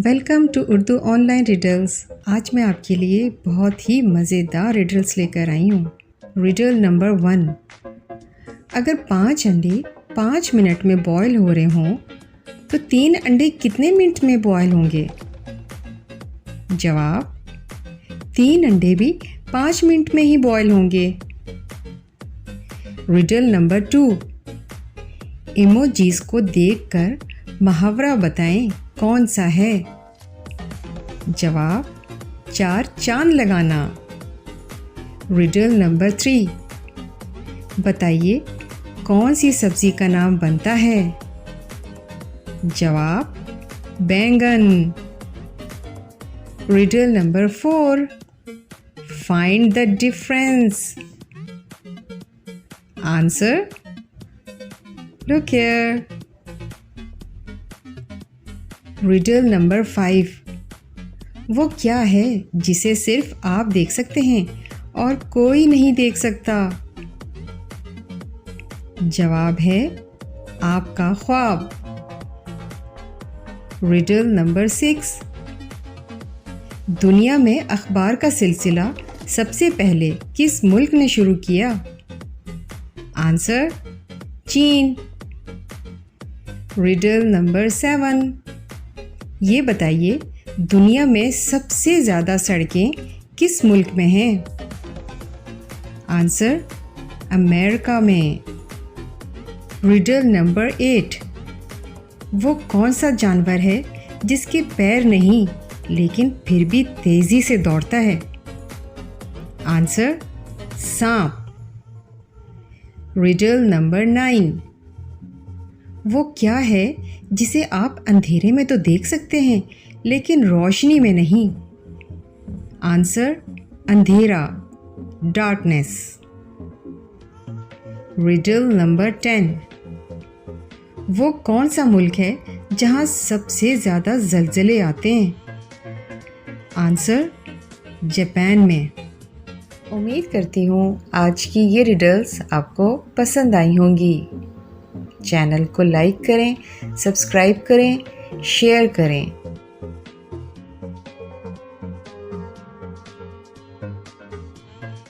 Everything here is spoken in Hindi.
Welcome to Urdu online riddles. आज मैं आपके लिए बहुत ही मज़ेदार रिडल्स लेकर आई हूँ। Riddle number 1। अगर 5 अंडे 5 मिनट में बॉयल हो रहे हों तो 3 अंडे कितने मिनट में बॉयल होंगे? जवाब: 3 अंडे भी 5 मिनट में ही बॉयल होंगे। Riddle number 2। इमोजीज को देखकर मुहावरा बताएं, कौन सा है? जवाब: 4 चांद लगाना। Riddle number 3। बताइए कौन सी सब्जी का नाम बनता है? जवाब: बैंगन। Riddle number 4। Find the difference. Answer: look here. Riddle number 5। वो क्या है जिसे सिर्फ आप देख सकते हैं और कोई नहीं देख सकता? जवाब है आपका ख्वाब। Riddle number 6। दुनिया में अखबार का सिलसिला सबसे पहले किस मुल्क ने शुरू किया? आंसर: चीन। Riddle number 7। ये बताइए दुनिया में सबसे ज़्यादा सड़कें किस मुल्क में हैं? आंसर: अमेरिका में। Riddle number 8। वो कौन सा जानवर है जिसके पैर नहीं लेकिन फिर भी तेज़ी से दौड़ता है? आंसर: सांप। Riddle number 9। वो क्या है जिसे आप अंधेरे में तो देख सकते हैं लेकिन रोशनी में नहीं? आंसर: अंधेरा, डार्कनेस। Riddle number 10। वो कौन सा मुल्क है जहां सबसे ज़्यादा ज़लज़ले आते हैं? आंसर: जापान में। उम्मीद करती हूँ आज की ये रिडल्स आपको पसंद आई होंगी। चैनल को लाइक करें, सब्सक्राइब करें, शेयर करें।